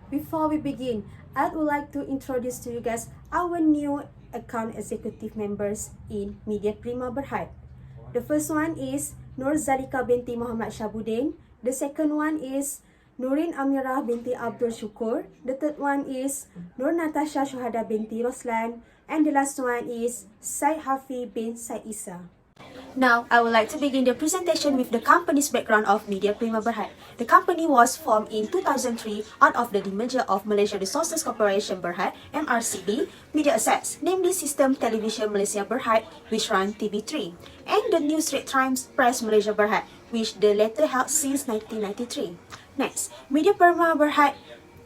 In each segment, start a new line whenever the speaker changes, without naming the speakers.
Before we begin, I would like to introduce to you guys our new account executive members in Media Prima Berhad. The first one is NOOR ZALIKHA binti Muhammad SHAHBUDDIN. The second one is NURIEN AMYRAH binti Abdul SHUKOR. The third one is NATASYA SYUHADA binti ROSLAN. And the last one is HAFIY bin Isa. Now, I would like to begin the presentation with the company's background of Media Prima Berhad. The company was formed in 2003 out of the demerger of Malaysia Resources Corporation Berhad, MRCB, Media Assets, namely System Television Malaysia Berhad, which run TV3, and the New Straits Times Press Malaysia Berhad, which the latter held since 1993. Next, Media Prima Berhad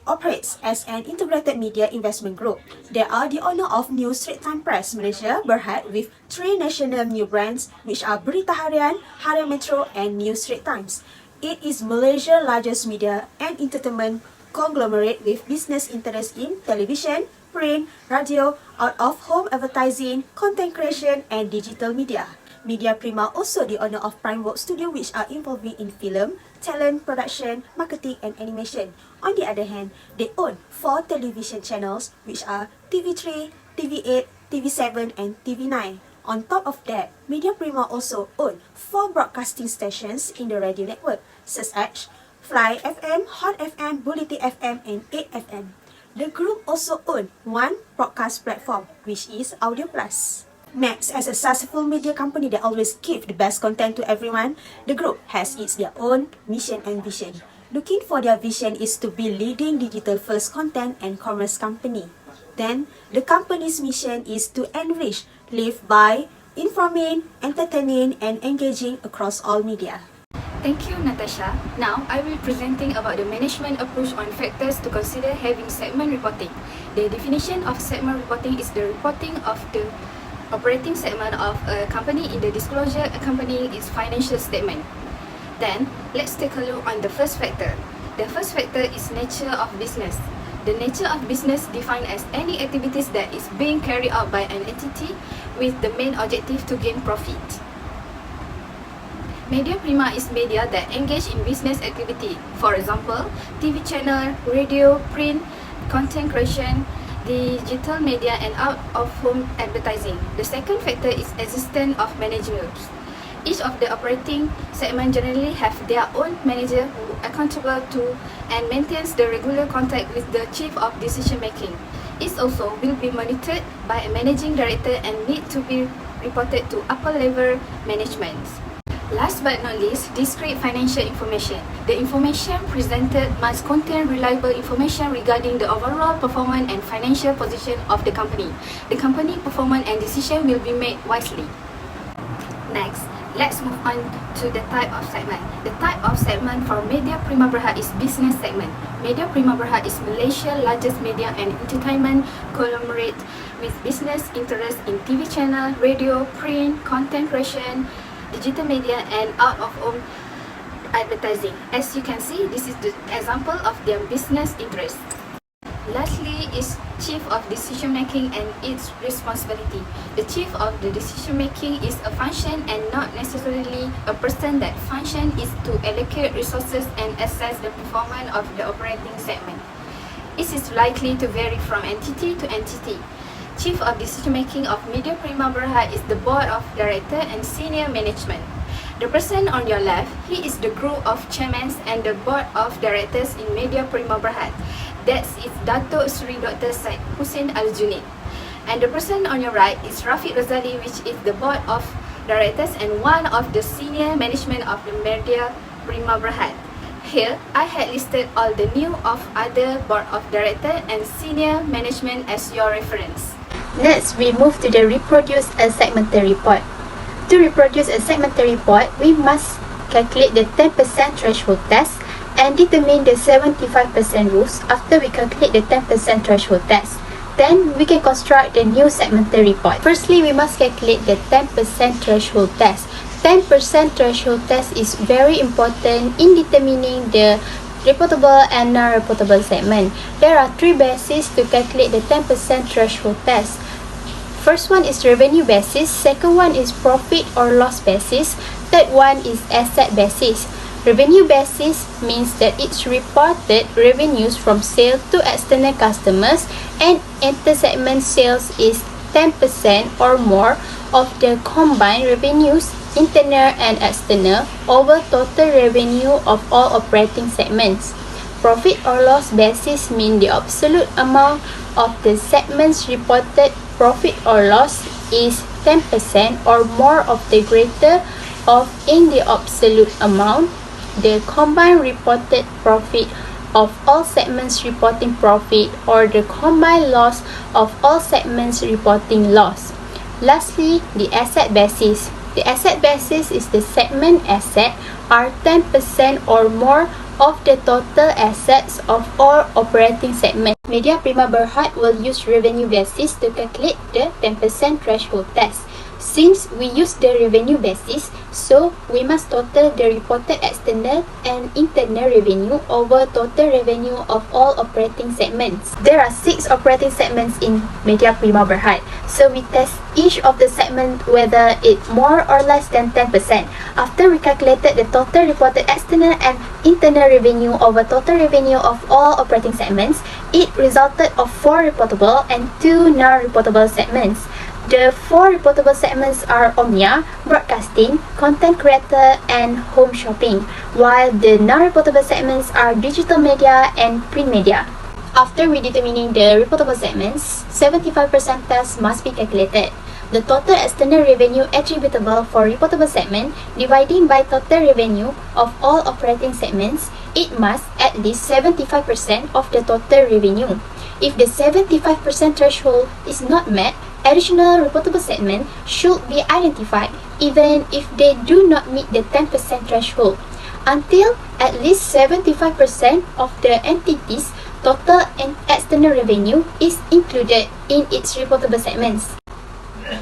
operates as an integrated media investment group. They are the owner of New Straits Times Press Malaysia Berhad with 3 national new brands, which are Berita Harian, Harian Metro, and New Straits Times. It is Malaysia's largest media and entertainment conglomerate with business interests in television, print, radio, out-of-home advertising, content creation, and digital media. Media Prima also the owner of Prime Studio, which are involved in film, talent, production, marketing, and animation. On the other hand, they own 4 television channels, which are TV3, TV8, TV7, and TV9. On top of that, Media Prima also own 4 broadcasting stations in the radio network, such as Fly FM, Hot FM, Bulletin FM, and 8FM. The group also owns 1 broadcast platform, which is Audio Plus. Next, as a successful media company that always gives the best content to everyone, the group has their own mission and vision. Looking for their vision is to be leading digital-first content and commerce company. Then, the company's mission is to enrich, live by, informing, entertaining, and engaging across all media.
Thank you, Natasha. Now, I will be presenting about the management approach on factors to consider having segment reporting. The definition of segment reporting is the reporting of the operating segment of a company in the disclosure accompanying its financial statement. Then, let's take a look on the first factor. The first factor is nature of business. The nature of business defined as any activities that is being carried out by an entity with the main objective to gain profit. Media Prima is media that engage in business activity. For example, TV channel, radio, print, content creation, digital media, and out-of-home advertising. The second factor is existence of management. Each of the operating segment generally have their own manager who are accountable to and maintains the regular contact with the chief of decision making. It also will be monitored by a managing director and need to be reported to upper level management. Last but not least, discrete financial information. The information presented must contain reliable information regarding the overall performance and financial position of the company. The company performance and decision will be made wisely. Next, let's move on to the type of segment. The type of segment for Media Prima Berhad is business segment. Media Prima Berhad is Malaysia's largest media and entertainment conglomerate with business interests in TV channel, radio, print, content creation, digital media, and out-of-home advertising. As you can see, this is the example of their business interest. Lastly is chief of decision making and its responsibility. The chief of the decision making is a function and not necessarily a person. That function is to allocate resources and assess the performance of the operating segment. It is likely to vary from entity to entity. Chief of decision making of Media Prima Berhad is the board of director and senior management. The person on your left, he is the group of chairmen and the board of directors in Media Prima Berhad. That is Dato' Sri Dr. Syed Hussein Al-Junid. And the person on your right is Rafiq Razali, which is the board of directors and one of the senior management of the Media Prima Berhad. Here, I had listed all the new of other board of director and senior management as your reference.
Next, we move to the reproduce a segmental report. To reproduce a segmental report, we must calculate the 10% threshold test and determine the 75% rules after we calculate the 10% threshold test. Then, we can construct the new segmental report. Firstly, we must calculate the 10% threshold test. 10% threshold test is very important in determining the reportable and non-reportable segment. There are 3 bases to calculate the 10% threshold test. First one is revenue basis, second one is profit or loss basis, third one is asset basis. Revenue basis means that it's reported revenues from sale to external customers and inter-segment sales is 10% or more of the combined revenues, internal and external, over total revenue of all operating segments. Profit or loss basis means the absolute amount of the segment's reported profit or loss is 10% or more of the greater of in the absolute amount the combined reported profit of all segments reporting profit or the combined loss of all segments reporting loss. Lastly, the asset basis. The asset basis is the segment asset are 10% or more of the total assets of all operating segments. Media Prima Berhad will use revenue basis to calculate the 10% threshold test. Since we use the revenue basis, so we must total the reported external and internal revenue over total revenue of all operating segments. There are 6 operating segments in Media Prima Berhad, so we test each of the segment whether it more or less than 10%. After we calculated the total reported external and internal revenue over total revenue of all operating segments, it resulted of 4 reportable and 2 non-reportable segments. The 4 reportable segments are AMYRAH, broadcasting, content creator, and home shopping, while the non-reportable segments are digital media and print media. After we determining the reportable segments, 75% test must be calculated. The total external revenue attributable for reportable segment dividing by total revenue of all operating segments, it must at least 75% of the total revenue. If the 75% threshold is not met, additional reportable segment should be identified even if they do not meet the 10% threshold until at least 75% of the entity's total and external revenue is included in its reportable segments.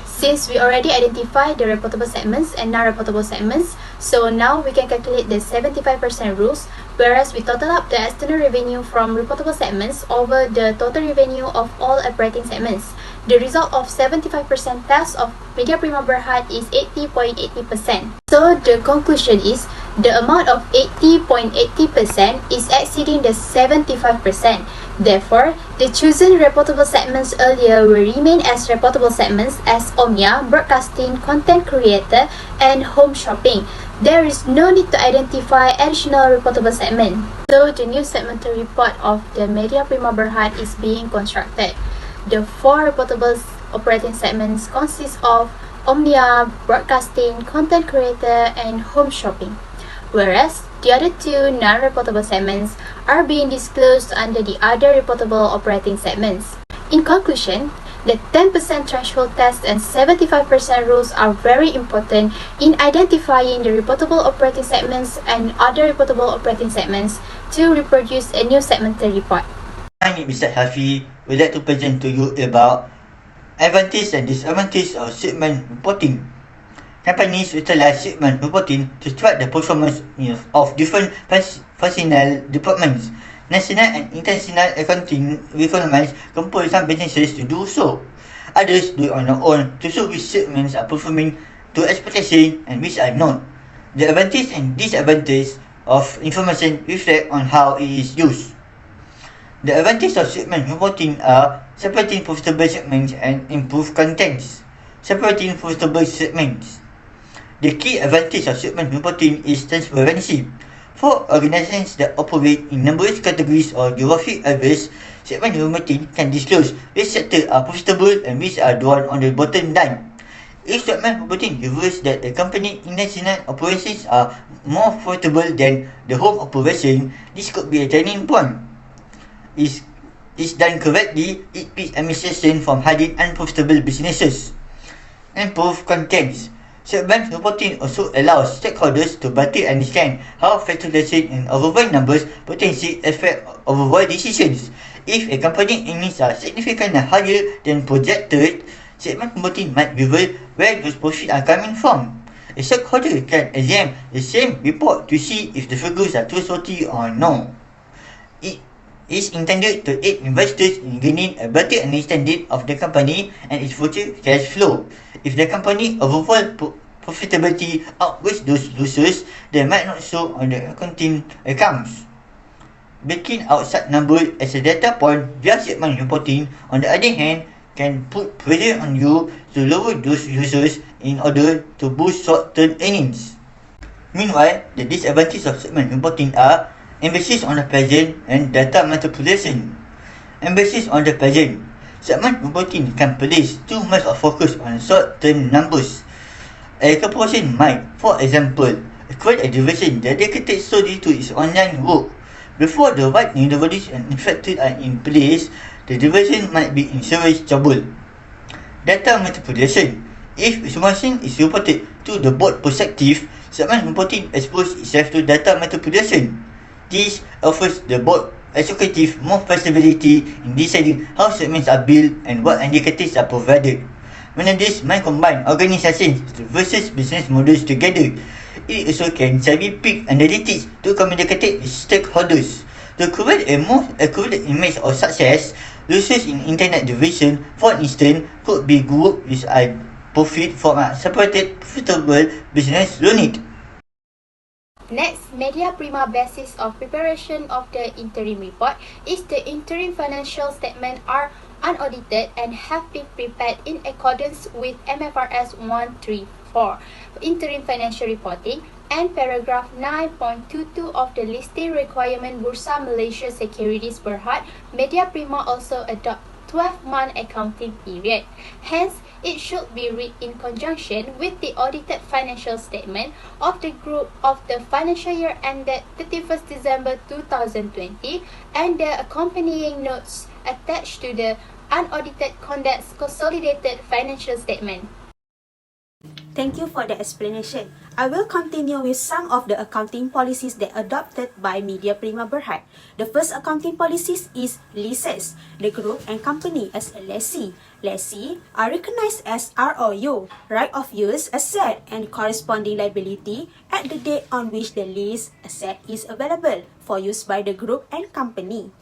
Since we already identified the reportable segments and non-reportable segments, so now we can calculate the 75% rules, whereas we total up the external revenue from reportable segments over the total revenue of all operating segments. The result of 75% test of Media Prima Berhad is 80.80%. So the conclusion is the amount of 80.80% is exceeding the 75%. Therefore, the chosen reportable segments earlier will remain as reportable segments as AMYRAH, broadcasting, content creator, and home shopping. There is no need to identify additional reportable segment. So the new segmental report of the Media Prima Berhad is being constructed. The 4 reportable operating segments consist of AMYRAH, broadcasting, content creator, and home shopping, whereas the other 2 non-reportable segments are being disclosed under the other reportable operating segments. In conclusion, the 10% threshold test and 75% rules are very important in identifying the reportable operating segments and other reportable operating segments to reproduce a new segmental report.
My name is HAFIY. We'd like to present to you about advantages and disadvantages of segment reporting. Companies utilize segment reporting to track the performance of different personnel departments. National and international accounting requirements compel some businesses to do so. Others do it on their own to show which segments are performing to expectation and which are not. The advantages and disadvantages of information reflect on how it is used. The advantages of segment reporting are separating profitable segments and improve contents. Separating profitable segments. The key advantage of segment reporting is transparency. For organizations that operate in numerous categories or geographic areas, segment reporting can disclose which sectors are profitable and which are drawn on the bottom line. If segment reporting reveals that the company international operations are more profitable than the home operation, this could be a turning point. Is done correctly, it keeps administration from hiding unprofitable businesses. Improve contents. Segment reporting also allows stakeholders to better understand how fluctuation in overall numbers potentially affect overall decisions. If a company earnings are significantly higher than projected, segment reporting might reveal where those profits are coming from. A stakeholder can examine the same report to see if the figures are trustworthy or not. It is intended to aid investors in gaining a better understanding of the company and its future cash flow. If the company overall profitability outweighs those losses that might not show on the accounting accounts. Breaking out such numbers as a data point via segment reporting, on the other hand, can put pressure on you to lower those losses in order to boost short-term earnings. Meanwhile, the disadvantages of segment reporting are emphasis on the present and data manipulation. Emphasis on the present. Segment reporting can place too much of focus on short-term numbers. A corporation might, for example, acquire a division dedicated solely to its online work. Before the right individuals and infrastructure are in place, the division might be in serious trouble. Data manipulation. If information is reported to the board perspective, segment reporting exposes itself to data manipulation. This offers the board executive more flexibility in deciding how segments are built and what indicators are provided. When this might combine organizations versus business models together, it also can cherry pick analytics to communicate with stakeholders. To create a more accurate image of success, losses in internet division, for instance, could be grouped with a profit from a separated profitable business unit.
Next, media prima basis of preparation of the interim report is the interim financial statement are unaudited and have been prepared in accordance with Mfrs 134 interim financial reporting and paragraph 9.22 of the listing requirement Bursa Malaysia Securities Berhad. Media prima also adopt 12-month accounting period. Hence, it should be read in conjunction with the audited financial statement of the group of the financial year ended 31st December 2020 and the accompanying notes attached to the unaudited condensed consolidated financial statement.
Thank you for the explanation. I will continue with some of the accounting policies that adopted by Media Prima Berhad. The first accounting policies is leases. The group and company as a lessee. Lessee are recognized as ROU, right of use asset, and corresponding liability at the date on which the lease asset is available for use by the group and company.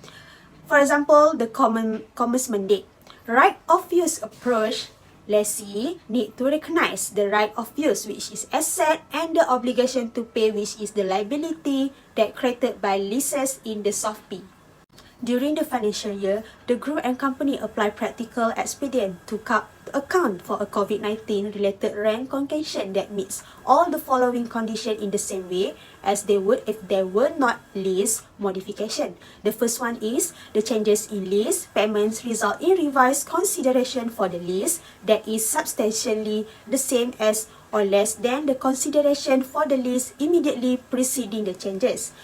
For example, the commencement date. Right of use approach. Lessee need to recognize the right of use, which is asset, and the obligation to pay, which is the liability that created by leases in the SOFP. During the financial year, the group and company apply practical expedient to account for a COVID-19 related rent concession that meets all the following conditions in the same way as they would if there were not lease modification. The first one is the changes in lease payments result in revised consideration for the lease that is substantially the same as or less than the consideration for the lease immediately preceding the changes.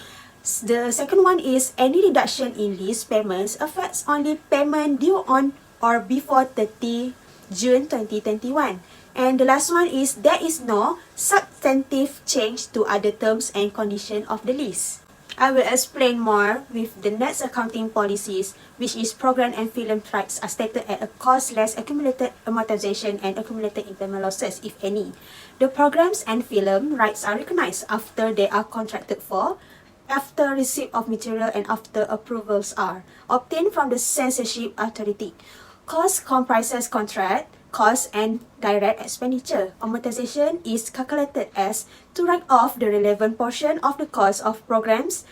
The second one is any reduction in lease payments affects only payment due on or before 30 June 2021. And the last one is there is no substantive change to other terms and conditions of the lease. I will explain more with the next accounting policies, which is program and film rights are stated at a cost less accumulated amortization and accumulated impairment losses, if any. The programs and film rights are recognized after they are contracted for, after receipt of material, and after approvals are obtained from the censorship authority. Cost comprises contract, cost, and direct expenditure. Amortization is calculated as to write off the relevant portion of the cost of programs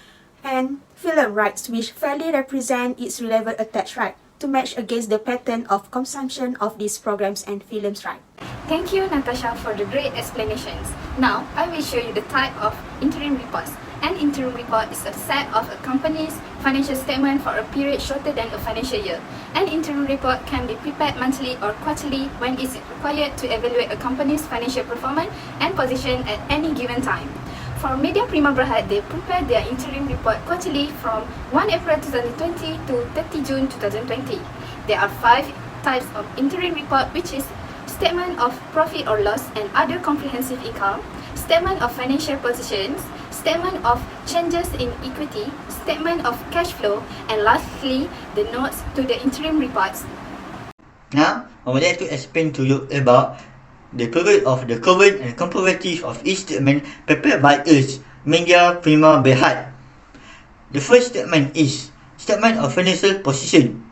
and film rights which fairly represent its relevant attached right to match against the pattern of consumption of these programs and films right.
Thank you, Natasha, for the great explanations. Now, I will show you the type of interim reports. An interim report is a set of a company's financial statement for a period shorter than a financial year. An interim report can be prepared monthly or quarterly when it is required to evaluate a company's financial performance and position at any given time. For Media Prima Berhad, they prepare their interim report quarterly from 1 April 2020 to 30 June 2020. There are 5 types of interim report, which is statement of profit or loss and other comprehensive income, statement of financial positions, statement of changes in equity, statement of cash flow, and lastly, the notes to the interim reports.
Now, I would like to explain to you about the period of the current and comparative of each statement prepared by us, Media Prima Berhad. The first statement is statement of financial position.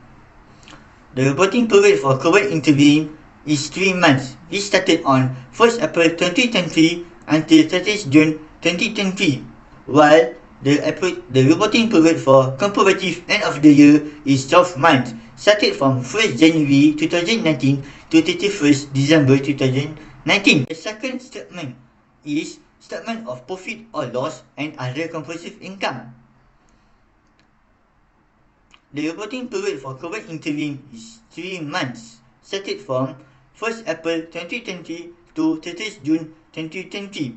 The reporting period for current interim is 3 months. It started on 1st April 2020 until 30th June 2020, while the reporting period for comparative end of the year is 12 months, started from 1st January 2019 to 31st December 2019. The second statement is statement of profit or loss and other comprehensive income. The reporting period for current interim is 3 months, started from 1st April 2020 to 30th June 2020.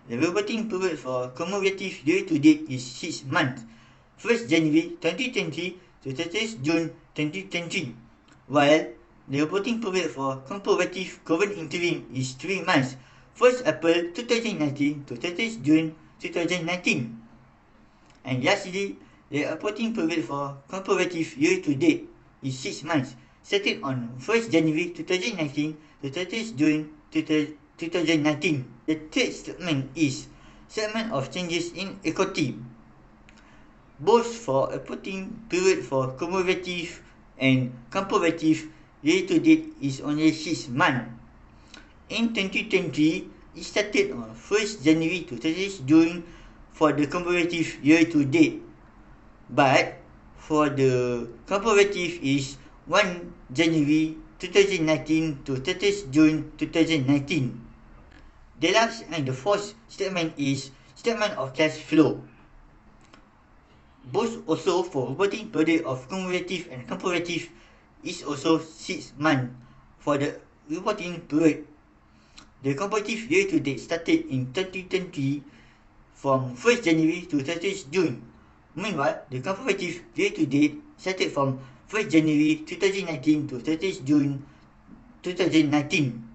The reporting period for cumulative year-to-date is 6 months, 1st January 2020 to 30th June 2020, while the reporting period for comparative current interim is 3 months, 1st April 2019 to 30th June 2019. And lastly, the reporting period for comparative year-to-date is 6 months, started on 1st January 2019 to 30th June 2019. The third statement is statement of changes in equity. Both for reporting period for cumulative and comparative year-to-date is only 6 months. In 2020, it started on 1st January to 30th June for the comparative year-to-date. But for the comparative is 1 January 2019 to 30th June 2019. The last and the fourth statement is statement of cash flow. Both also for reporting period of cumulative and comparative is also 6 months for the reporting period. The comparative year-to-date started in 2020 from 1st January to 30th June. Meanwhile, the comparative year-to-date started from 1st January 2019 to 30th June 2019.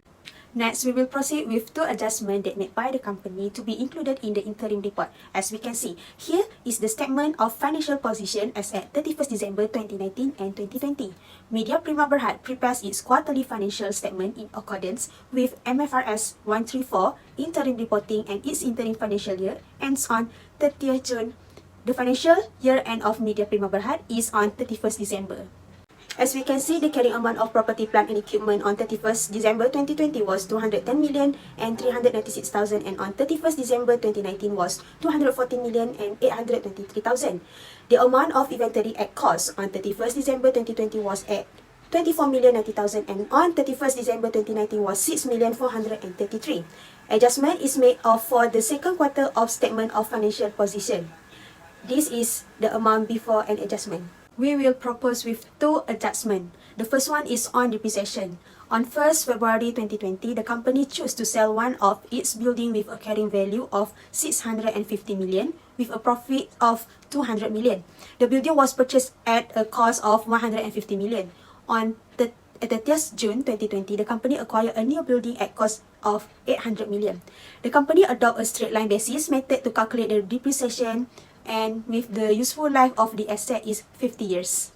Next, we will proceed with two adjustments that made by the company to be included in the interim report. As we can see, here is the statement of financial position as at 31st December 2019 and 2020. Media Prima Berhad prepares its quarterly financial statement in accordance with Mfrs 134 interim reporting, and its interim financial year ends on 30th June. The financial year end of Media Prima Berhad is on 31st December. As we can see, the carrying amount of property, plant and equipment on 31st December 2020 was 210,396,000, and on 31st December 2019 was 214,823,000. The amount of inventory at cost on 31st December 2020 was at 24,090,000, and on 31st December 2019 was 6,433,000. Adjustment is made for the second quarter of statement of financial position. This is the amount before an adjustment. We will propose with two adjustments. The first one is on depreciation. On 1st February 2020, the company chose to sell one of its building with a carrying value of 650 million with a profit of 200 million. The building was purchased at a cost of 150 million. On 30th June 2020, the company acquired a new building at cost of 800 million. The company adopted a straight line basis method to calculate the depreciation, and with the useful life of the asset is 50 years.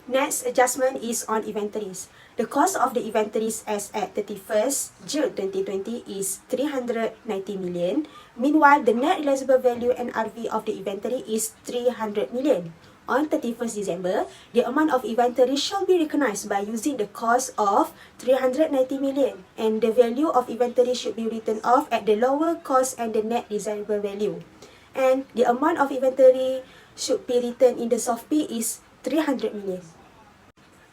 Next adjustment is on inventories. The cost of the inventories as at 31st June 2020 is 390 million. Meanwhile, the net realizable value NRV of the inventory is 300 million. On 31st December, the amount of inventory shall be recognized by using the cost of 390 million, and the value of inventory should be written off at the lower cost and the net desirable value. And the amount of inventory should be written in the soft P is 300 million.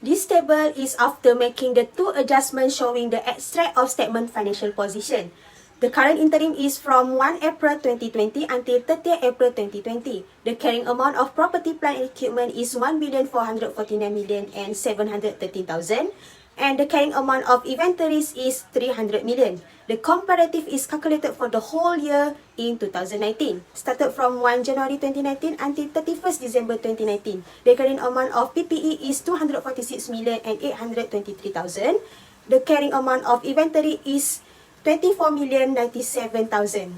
This table is after making the two adjustments showing the extract of statement financial position. The current interim is from 1 April 2020 until 30 April 2020. The carrying amount of property, plant and equipment is 1,449,713,000. And the carrying amount of inventories is 300 million. The comparative is calculated for the whole year in 2019. Started from 1 January 2019 until 31st December 2019. The carrying amount of PPE is 246,823,000. The carrying amount of inventory is 24,097,000.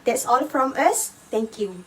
That's all from us. Thank you.